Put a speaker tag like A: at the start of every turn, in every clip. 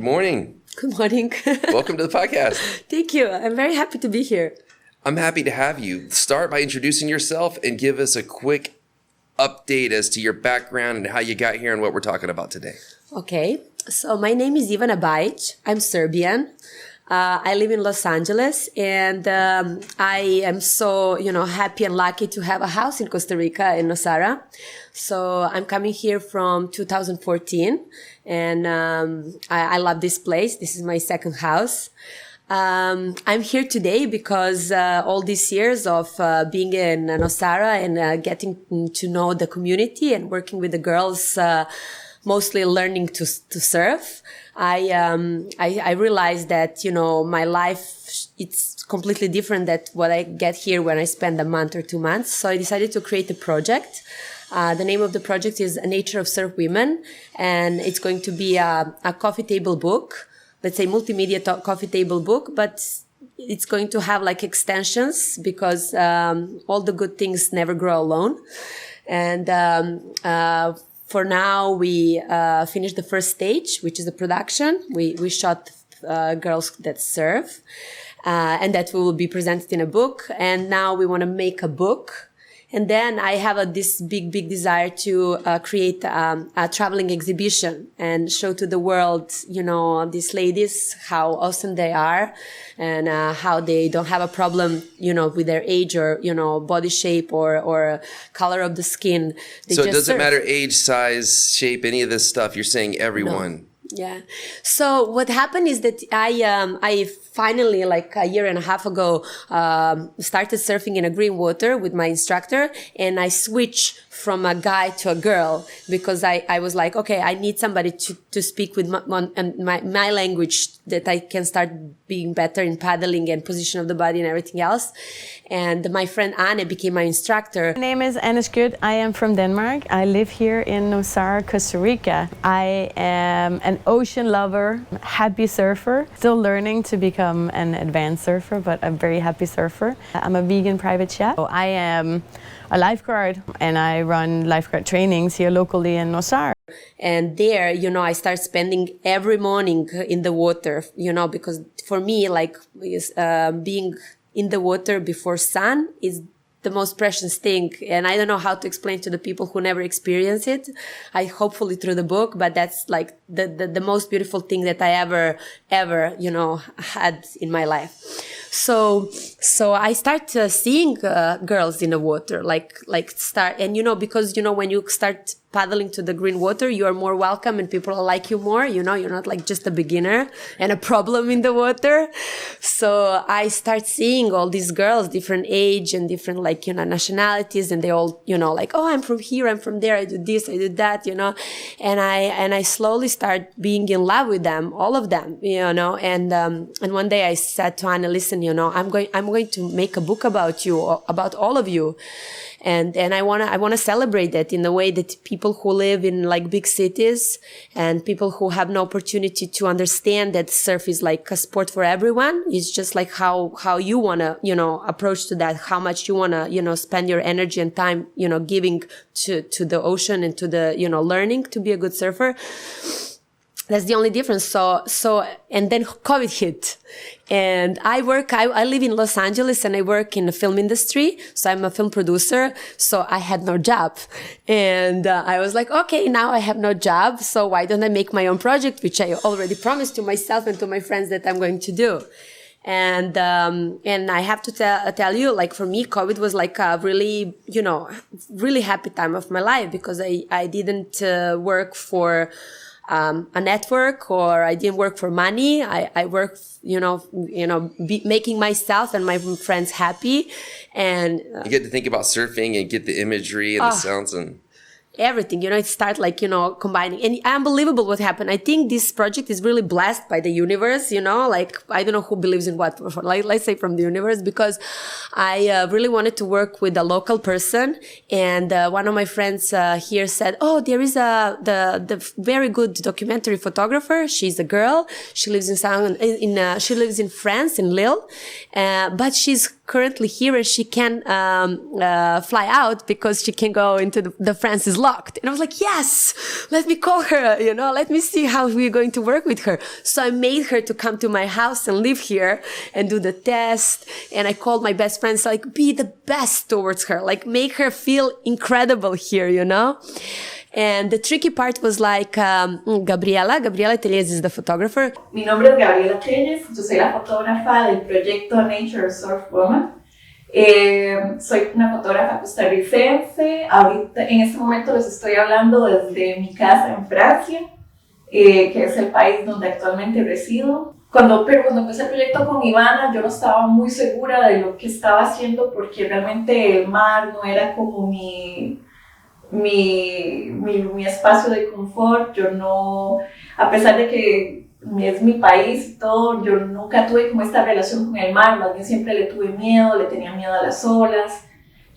A: morning.
B: Good morning.
A: Welcome to the podcast.
B: Thank you. I'm very happy to be here.
A: I'm happy to have you. Start by introducing yourself and give us a quick update as to your background and how you got here and what we're talking about today.
B: Okay. So my name is Ivana Bajic. I'm Serbian. I live in Los Angeles, and I am so, happy and lucky to have a house in Costa Rica, in Nosara. So I'm coming here from 2014, and I love this place. This is my second house. I'm here today because all these years of being in Nosara and getting to know the community and working with the girls, mostly learning to surf, I realized that, my life, it's completely different than what I get here when I spend a month or 2 months. So I decided to create a project. The name of the project is A Nature of Surf Women, and it's going to be a coffee table book, let's say multimedia coffee table book, but it's going to have like extensions because all the good things never grow alone. And for now, we finished the first stage, which is the production. We shot girls that surf, and that will be presented in a book. And now we want to make a book. And then I have this big desire to create a traveling exhibition and show to the world, these ladies, how awesome they are and how they don't have a problem, with their age or, body shape or color of the skin.
A: So it doesn't matter age, size, shape, any of this stuff. You're saying everyone.
B: No. Yeah. So what happened is that I finally, like a year and a half ago, started surfing in a green water with my instructor, and I switched from a guy to a girl because I was like, okay, I need somebody to speak with my language, that I can start being better in paddling and position of the body and everything else. And my friend Anne became my instructor.
C: My name is Anne Skut. I am from Denmark. I live here in Nosara, Costa Rica. I am an ocean lover, happy surfer, still learning to become an advanced surfer, but a very happy surfer. I'm a vegan private chef. So I am a lifeguard, and I run lifeguard trainings here locally in Nosara.
B: And there, I start spending every morning in the water, because for me, like being in the water before sun is the most precious thing. And I don't know how to explain to the people who never experience it. I hopefully through the book, but that's like the most beautiful thing that I ever, had in my life. So I start seeing girls in the water, because, when you start paddling to the green water, you are more welcome and people like you more, you're not like just a beginner and a problem in the water. So I start seeing all these girls, different age and different nationalities, and they all, oh, I'm from here, I'm from there, I do this, I do that, and I slowly start being in love with them, all of them, and one day I said to Anna, listen, I'm going to make a book about you, about all of you. And I want to celebrate that in the way that people who live in like big cities and people who have no opportunity to understand that surf is like a sport for everyone. It's just like how you want to, approach to that, how much you want to, spend your energy and time, giving to the ocean and to the, learning to be a good surfer. That's the only difference. So, and then COVID hit, and I live in Los Angeles and I work in the film industry. So I'm a film producer. So I had no job, and I was like, okay, now I have no job. So why don't I make my own project, which I already promised to myself and to my friends that I'm going to do. And I have to tell you, like for me, COVID was like a really, really happy time of my life because I didn't work for a network, or I didn't work for money. I worked, making myself and my friends happy. And
A: you get to think about surfing and get the imagery and the sounds and
B: everything, it started like, combining, and unbelievable what happened. I think this project is really blessed by the universe, like, I don't know who believes in what, like, let's say from the universe, because I really wanted to work with a local person. And one of my friends here said, oh, there is the very good documentary photographer. She's a girl. She lives she lives in France, in Lille, but she's currently here and she can fly out because she can go into the France is locked. And I was like, yes, let me call her, let me see how we're going to work with her. So I made her to come to my house and live here and do the test. And I called my best friends, like, be the best towards her, like make her feel incredible here, And the tricky part was like Gabriela Tellez is the photographer.
D: Mi nombre es Gabriela Tellez, yo soy la fotógrafa del proyecto Nature Surf Woman. Soy una fotógrafa costarricense. Ahorita, en este momento les estoy hablando desde mi casa en Francia, que es el país donde actualmente resido. Cuando empecé el proyecto con Ivana, yo no estaba muy segura de lo que estaba haciendo porque realmente el mar no era como mi espacio de confort. Yo no, a pesar de que es mi país y todo, yo nunca tuve como esta relación con el mar, más bien siempre le tuve miedo, le tenía miedo a las olas.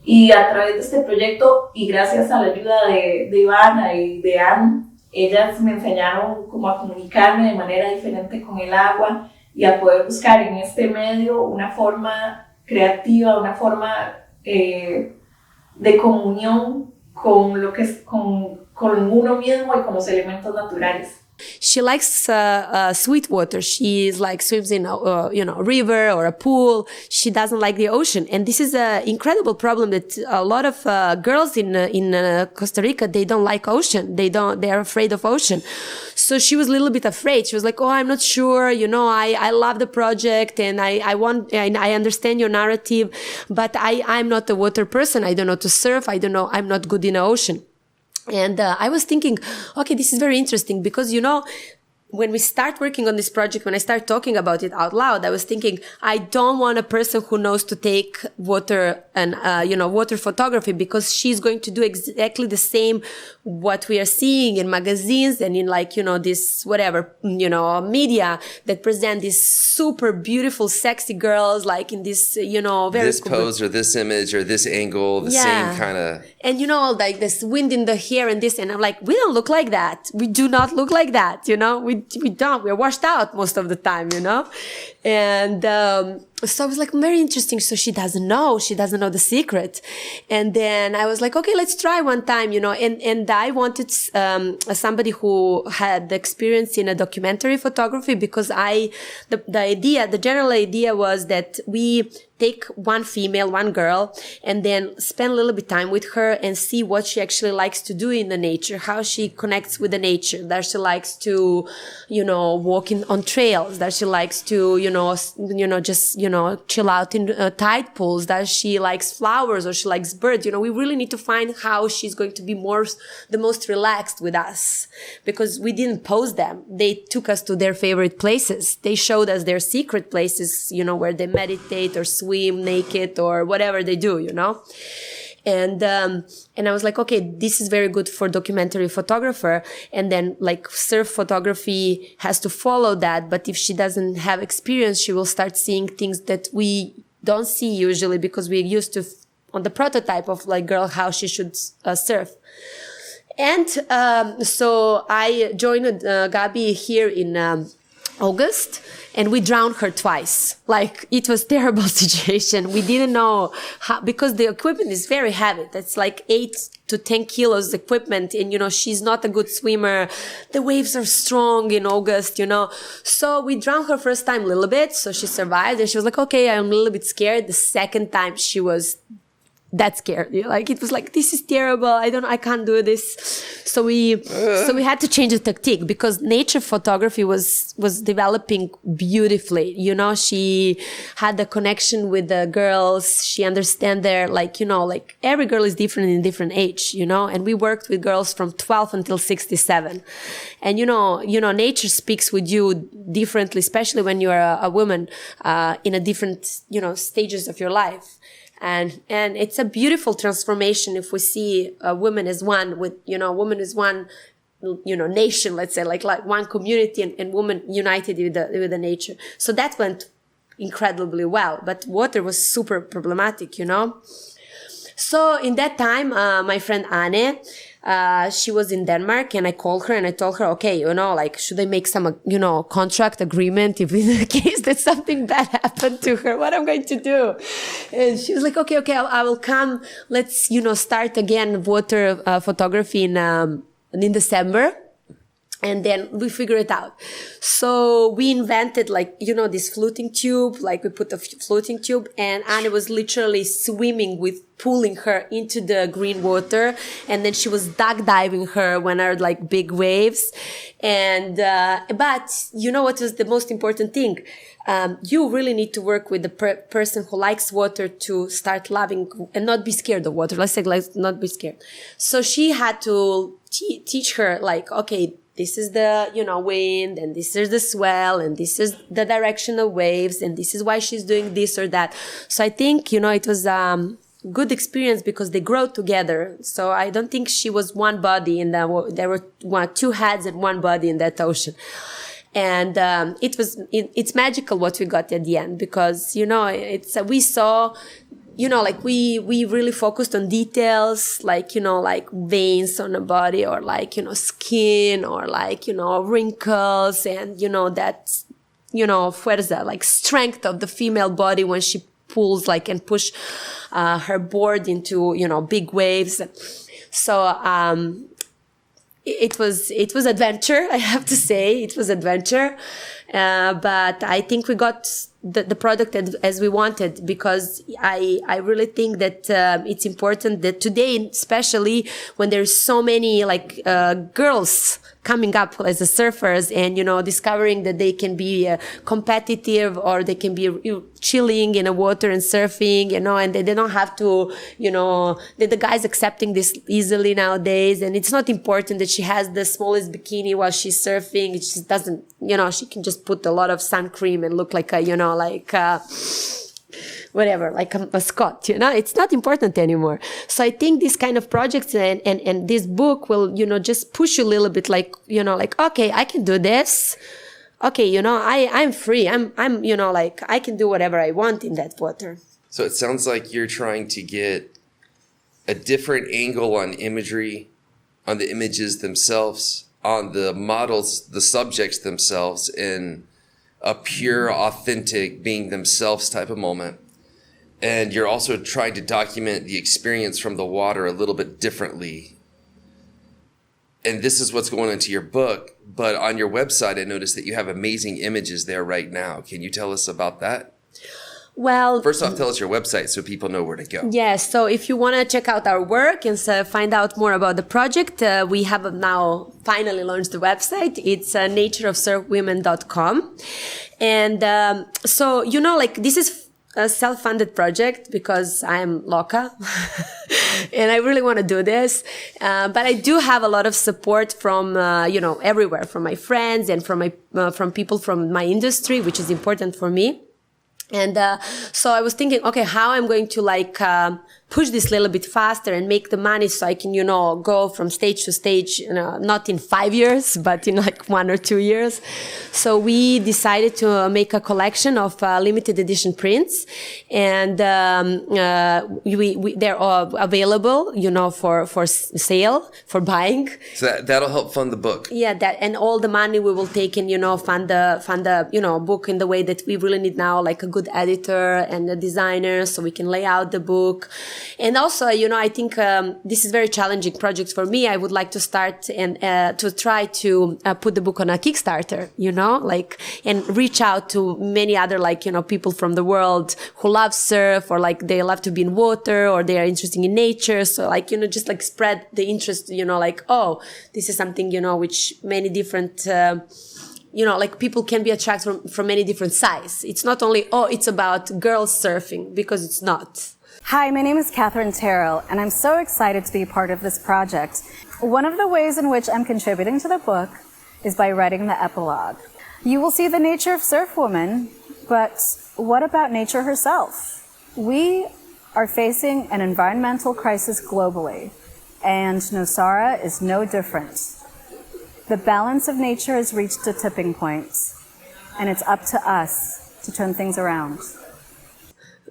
D: Y a través de este proyecto, y gracias a la ayuda de Ivana y de Anne, ellas me enseñaron cómo a comunicarme de manera diferente con el agua y a poder buscar en este medio una forma creativa, una forma de comunión con lo que es con uno mismo y con los elementos naturales.
B: She likes sweet water. She's like swims in a river or a pool. She doesn't like the ocean, and this is an incredible problem that a lot of girls in Costa Rica, they don't like ocean. They are afraid of ocean. So she was a little bit afraid. She was like, "Oh, I'm not sure. I love the project and I understand your narrative, but I'm not a water person. I don't know to surf. I don't know. I'm not good in the ocean." And I was thinking, okay, this is very interesting because, when we start working on this project, when I start talking about it out loud, I was thinking, I don't want a person who knows to take water and, water photography, because she's going to do exactly the same what we are seeing in magazines and in this whatever, media that present these super beautiful, sexy girls, like in this, very
A: this pose or this image or this angle, the same kind of.
B: And, like this wind in the hair and this. And I'm like, we don't look like that. We do not look like that. We don't. We're washed out most of the time, And so I was like, very interesting. So she doesn't know the secret. And then I was like, okay, let's try one time, and I wanted somebody who had the experience in a documentary photography, because the general idea was that we take one female, one girl, and then spend a little bit time with her and see what she actually likes to do in the nature, how she connects with the nature, that she likes to, walk on trails, that she likes to, just, chill out in tide pools, that she likes flowers or she likes birds. We really need to find how she's going to be the most relaxed with us, because we didn't pose them. They took us to their favorite places. They showed us their secret places, where they meditate or swim naked or whatever they do, And I was like, okay, this is very good for documentary photographer. And then surf photography has to follow that. But if she doesn't have experience, she will start seeing things that we don't see usually, because we're used to on the prototype of girl, how she should surf. And so I joined Gabi here in August, and we drowned her twice. It was terrible situation. We didn't know how, because the equipment is very heavy. That's 8 to 10 kilos equipment. And, she's not a good swimmer. The waves are strong in August, So we drowned her first time a little bit. So she survived, and she was like, okay, I'm a little bit scared. The second time she was that scared. It was this is terrible. I can't do this. So we had to change the tactic, because nature photography was developing beautifully. She had the connection with the girls. She understand their, every girl is different in different age, and we worked with girls from 12 until 67. And, nature speaks with you differently, especially when you are a woman, in a different, stages of your life. And it's a beautiful transformation if we see a woman as one with, woman as one, nation, let's say, like one community and woman united with the nature. So that went incredibly well, but water was super problematic, So in that time, my friend Anne, she was in Denmark, and I called her and I told her, okay, like, should I make some, contract agreement if in the case that something bad happened to her, what I'm going to do? And she was like, okay, I will come. Let's, start again water photography in December. And then we figure it out. So we invented this floating tube, like we put a floating tube, and Anne was literally swimming with pulling her into the green water. And then she was duck diving her when there are big waves. And, but what was the most important thing? You really need to work with the person who likes water to start loving and not be scared of water. Let's not be scared. So she had to teach her okay, this is the, wind, and this is the swell, and this is the direction of waves, and this is why she's doing this or that. So I think, it was good experience because they grow together. So I don't think she was one body there were two heads and one body in that ocean. And it's magical what we got at the end because, we saw, we really focused on details, like veins on the body or skin or wrinkles and, that, fuerza, strength of the female body when she pulls and push her board into, big waves. So, it was adventure, I have to say. It was adventure. But I think we got the product as we wanted because I really think that it's important that today, especially when there's so many girls coming up as surfers and, discovering that they can be competitive or they can be chilling in the water and surfing, and they don't have to, the guys accepting this easily nowadays. And it's not important that she has the smallest bikini while she's surfing. It just doesn't, she can just put a lot of sun cream and look like a, whatever, like a mascot, it's not important anymore. So I think these kind of projects and this book will, just push you a little bit okay, I can do this. Okay, I'm free. I'm, I can do whatever I want in that water.
A: So it sounds like you're trying to get a different angle on imagery, on the images themselves, on the models, the subjects themselves, in a pure, authentic, being themselves type of moment. And you're also trying to document the experience from the water a little bit differently. And this is what's going into your book. But on your website, I noticed that you have amazing images there right now. Can you tell us about that?
B: Well,
A: first off, tell us your website so people know where to go.
B: Yes. So if you want to check out our work and find out more about the project, we have now finally launched the website. It's natureofsurfwomen.com. And so, this is a self-funded project because I am loca and I really want to do this. But I do have a lot of support from, everywhere, from my friends and from people from my industry, which is important for me. And so I was thinking, okay, how I'm going to push this a little bit faster and make the money so I can, go from stage to stage, not in 5 years, but in 1 or 2 years. So we decided to make a collection of limited edition prints, and they're all available, for sale, for buying.
A: So that'll help fund the book.
B: Yeah, and all the money we will take and, fund the book in the way that we really need now, like a good editor and a designer so we can lay out the book. And also, I think this is a very challenging project for me. I would like to start and to try to put the book on a Kickstarter, and reach out to many other, people from the world who love surf or they love to be in water or they are interested in nature. So just spread the interest, oh, this is something, which many different, people can be attracted from many different sizes. It's not only, it's about girls surfing, because it's not.
E: Hi, my name is Catherine Terrell, and I'm so excited to be part of this project. One of the ways in which I'm contributing to the book is by writing the epilogue. You will see the nature of Surf Woman, but what about nature herself? We are facing an environmental crisis globally, and Nosara is no different. The balance of nature has reached a tipping point, and it's up to us to turn things around.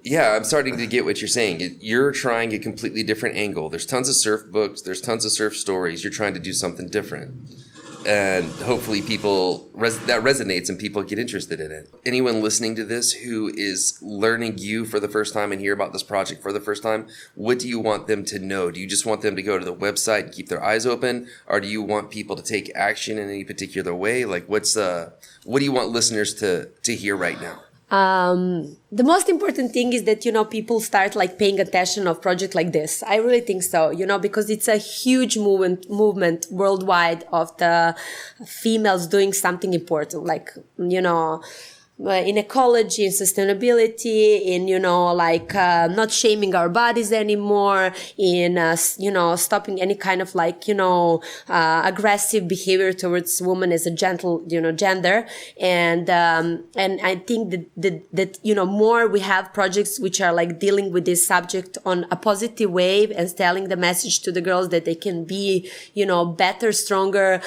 A: Yeah, I'm starting to get what you're saying. You're trying a completely different angle. There's tons of surf books. There's tons of surf stories. You're trying to do something different. And hopefully that resonates and people get interested in it. Anyone listening to this who is learning you for the first time and hear about this project for the first time, what do you want them to know? Do you just want them to go to the website and keep their eyes open? Or do you want people to take action in any particular way? Like what do you want listeners to hear right now?
B: The most important thing is that, people start like paying attention of project like this. I really think so, because it's a huge movement worldwide of the females doing something important, like, in ecology, in sustainability, in, not shaming our bodies anymore, in, stopping any kind of aggressive behavior towards women as a gentle, gender. And I think that, more we have projects which are like dealing with this subject on a positive way and telling the message to the girls that they can be, better, stronger,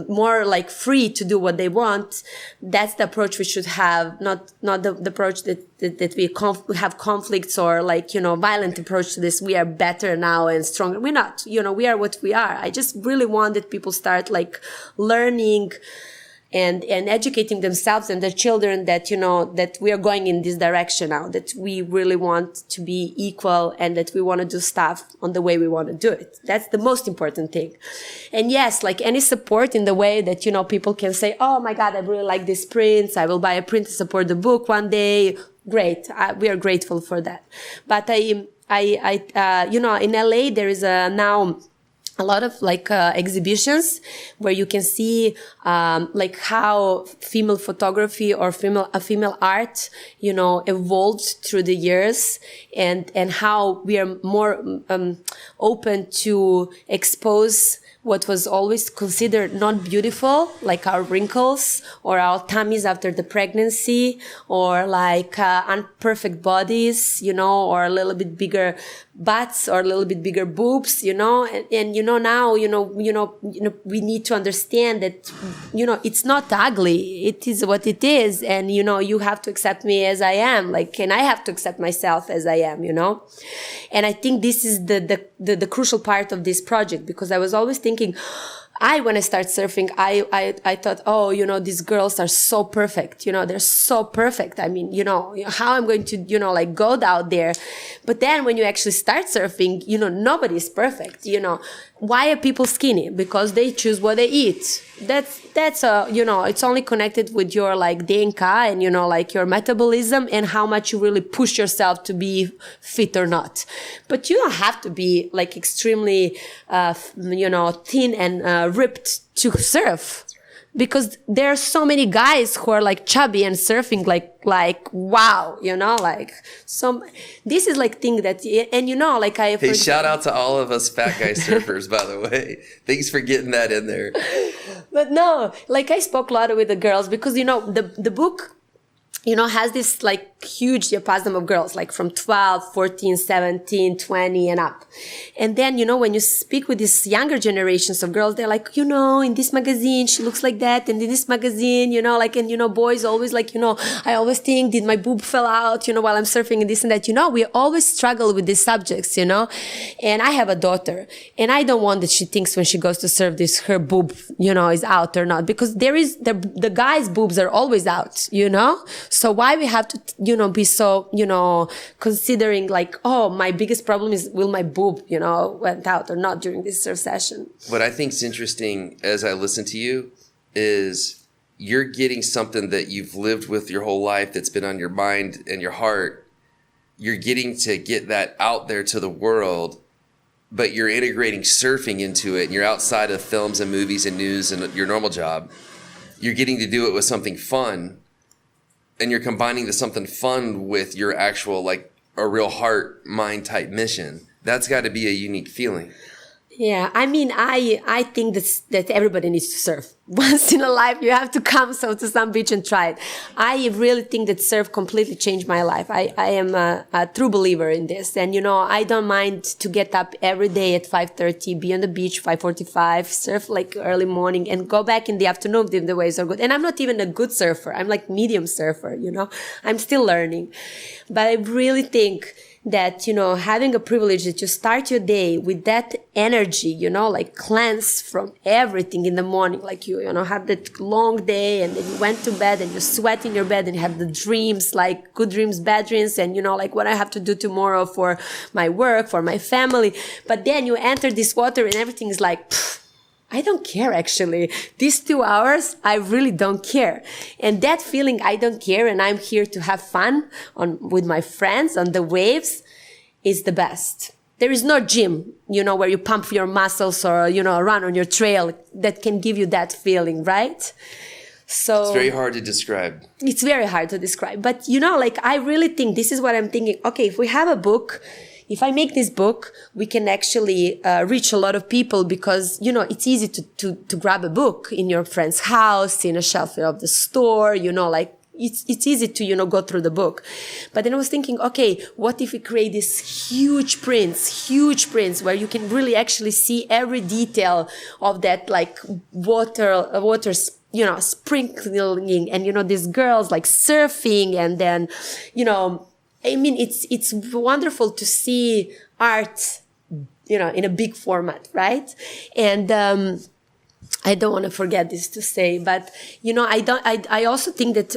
B: more like free to do what they want. That's the approach we should have. Not the approach that we have conflicts or violent approach to this. We are better now and stronger. We're not, we are what we are. I just really want that people start learning and educating themselves and their children that, that we are going in this direction now, that we really want to be equal and that we want to do stuff on the way we want to do it. That's the most important thing. And yes, any support in the way that, people can say, oh my God, I really like this print. I will buy a print to support the book one day. Great. We are grateful for that. But in LA, there is now a lot of exhibitions where you can see how female photography or female art evolved through the years and how we are more open to expose what was always considered not beautiful, like our wrinkles or our tummies after the pregnancy, or unperfect bodies, or a little bit bigger butts or a little bit bigger boobs, now, we need to understand that, it's not ugly. It is what it is. And, you have to accept me as I am, and I have to accept myself as I am, And I think this is the crucial part of this project, because I was always thinking, when I started surfing, I thought, these girls are so perfect. They're so perfect. I mean, how I'm going to, go out there. But then when you actually start surfing, nobody's perfect. Why are people skinny? Because they choose what they eat. That's it's only connected with your DNK and, your metabolism and how much you really push yourself to be fit or not. But you don't have to be extremely, thin and ripped to surf. Because there are so many guys who are chubby and surfing wow, this is thing that, and
A: Hey, shout out to all of us fat guy surfers, by the way. Thanks for getting that in there.
B: But no, I spoke a lot with the girls because, the book, has this huge diapason of girls, from 12, 14, 17, 20 and up. And then, when you speak with these younger generations of girls, they're in this magazine, she looks like that. And in this magazine, and, boys always I always think, did my boob fell out, while I'm surfing and this and that, we always struggle with these subjects, And I have a daughter and I don't want that she thinks when she goes to surf her boob, is out or not, because there is the guys' boobs are always out, So why we have to, be so, considering my biggest problem is will my boob, went out or not during this surf session.
A: What I think is interesting as I listen to you is you're getting something that you've lived with your whole life that's been on your mind and your heart. You're getting to get that out there to the world, but you're integrating surfing into it and you're outside of films and movies and news and your normal job. You're getting to do it with something fun. And you're combining the something fun with your actual, a real heart, mind type mission. That's got to be a unique feeling.
B: Yeah, I mean, I think that everybody needs to surf. once in a life you have to come to some beach and try it. I really think that surf completely changed my life. I am a true believer in this. And, I don't mind to get up every day at 5:30, be on the beach, 5:45, surf like early morning and go back in the afternoon if the waves are good. And I'm not even a good surfer. I'm like medium surfer, I'm still learning. But I really think that, having a privilege that you start your day with that energy, like cleanse from everything in the morning, like you have that long day and then you went to bed and you sweat in your bed and you have the dreams, like good dreams, bad dreams, and like what I have to do tomorrow for my work, for my family. But then you enter this water and everything is like, I don't care, actually. These 2 hours, I really don't care. And that feeling, I don't care, and I'm here to have fun with my friends on the waves, is the best. There is no gym, where you pump your muscles or, run on your trail that can give you that feeling, right? So
A: it's very hard to describe.
B: It's very hard to describe. But, I really think this is what I'm thinking. Okay, if we have a book, if I make this book, we can actually reach a lot of people because, it's easy to grab a book in your friend's house, in a shelf of the store, it's easy to, go through the book. But then I was thinking, okay, what if we create this huge prints where you can really actually see every detail of that, like water, sprinkling and, these girls like surfing and then, it's wonderful to see art, in a big format, right? And, I don't want to forget this to say, but, I also think that,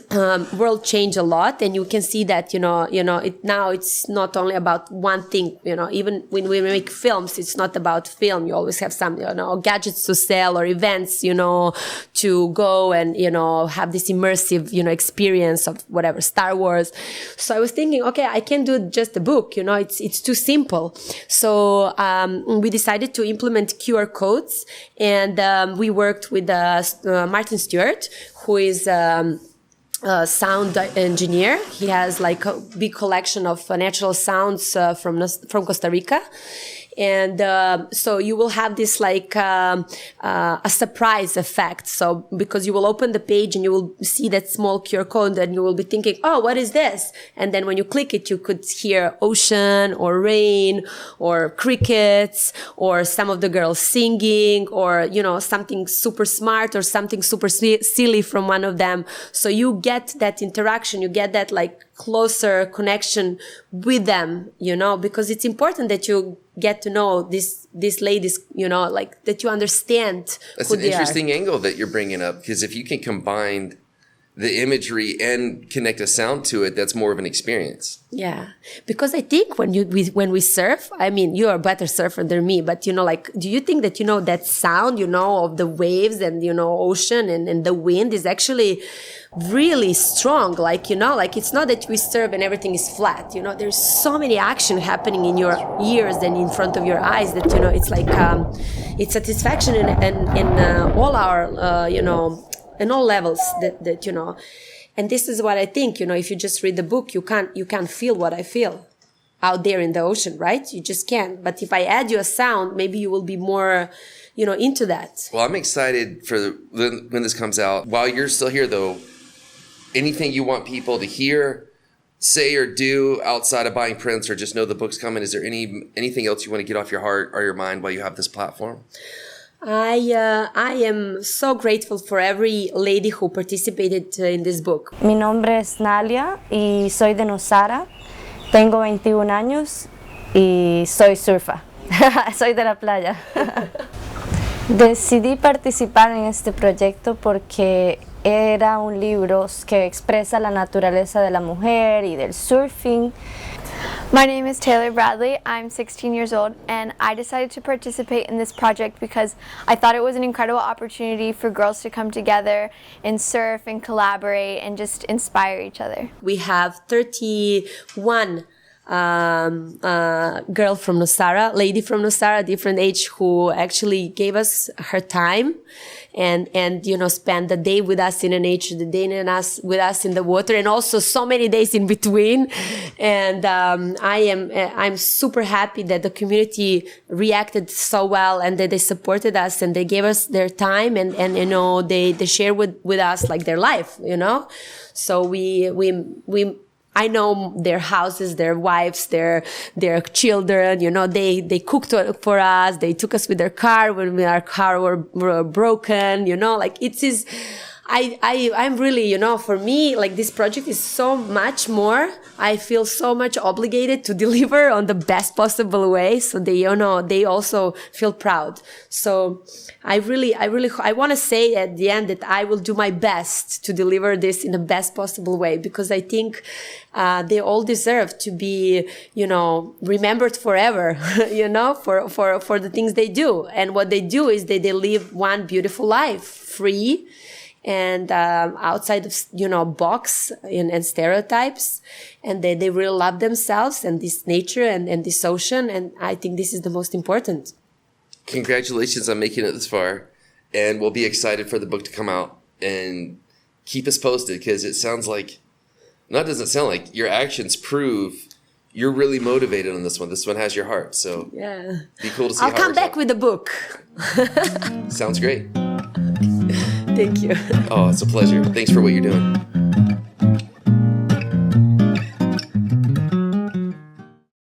B: world changed a lot and you can see that, now it's not only about one thing, even when we make films, it's not about film. You always have some, gadgets to sell or events, to go and, have this immersive, experience of whatever, Star Wars. So I was thinking, okay, I can do just a book, it's too simple. So, we decided to implement QR codes and, we worked with Martin Stewart, who is a sound engineer. He has like a big collection of natural sounds from Costa Rica. And so you will have this like a surprise effect. So because you will open the page and you will see that small QR code and you will be thinking, oh, what is this? And then when you click it, you could hear ocean or rain or crickets or some of the girls singing or, something super smart or something super silly from one of them. So you get that interaction, you get that like closer connection with them, because it's important that you get to know these ladies, like that you understand.
A: That's an interesting angle that you're bringing up, because if you can combine the imagery and connect a sound to it, that's more of an experience.
B: Yeah, because I think when we surf, I mean, you are a better surfer than me, but do you think that that sound of the waves and ocean and the wind is actually really strong? Like it's not that we surf and everything is flat. There's so many action happening in your ears and in front of your eyes that it's like it's satisfaction in all our in all levels that and this is what I think, if you just read the book, you can't feel what I feel out there in the ocean, right? You just can't. But if I add you a sound, maybe you will be more, into that.
A: Well, I'm excited for when this comes out. While you're still here, though, anything you want people to hear, say, or do outside of buying prints or just know the book's coming? Is there anything else you want to get off your heart or your mind while you have this platform?
B: I am so grateful for every lady who participated in this book.
F: Mi nombre es Nalia y soy de Nosara. Tengo 21 años y soy surfa. Soy de la playa. Decidí participar en este proyecto porque era un libro que expresa la naturaleza de la mujer y del surfing.
G: My name is Taylor Bradley. I'm 16 years old, and I decided to participate in this project because I thought it was an incredible opportunity for girls to come together and surf and collaborate and just inspire each other.
B: We have 31 girl from Nosara, lady from Nosara, different age, who actually gave us her time and you know, spend the day with us in the nature, the day with us in the water, and also so many days in between. And I'm super happy that the community reacted so well and that they supported us and they gave us their time and you know, they share with us like their life, you know. So we I know their houses, their wives, their children, you know, they cooked for us. They took us with their car when our car were broken, you know, like it is, I'm really, you know, for me, like this project is so much more. I feel so much obligated to deliver on the best possible way. So they, you know, they also feel proud. So I want to say at the end that I will do my best to deliver this in the best possible way, because I think they all deserve to be, you know, remembered forever, you know, for the things they do. And what they do is they live one beautiful life, free and outside of, you know, box and stereotypes. And they really love themselves and this nature and this ocean. And I think this is the most important.
A: Congratulations on making it this far. And we'll be excited for the book to come out. And keep us posted, because it sounds like, doesn't sound like, your actions prove you're really motivated on this one. This one has your heart. So
B: yeah,
A: be cool to see.
B: I'll come back with the book.
A: Sounds great.
B: Thank you.
A: Oh, it's a pleasure. Thanks for what you're doing.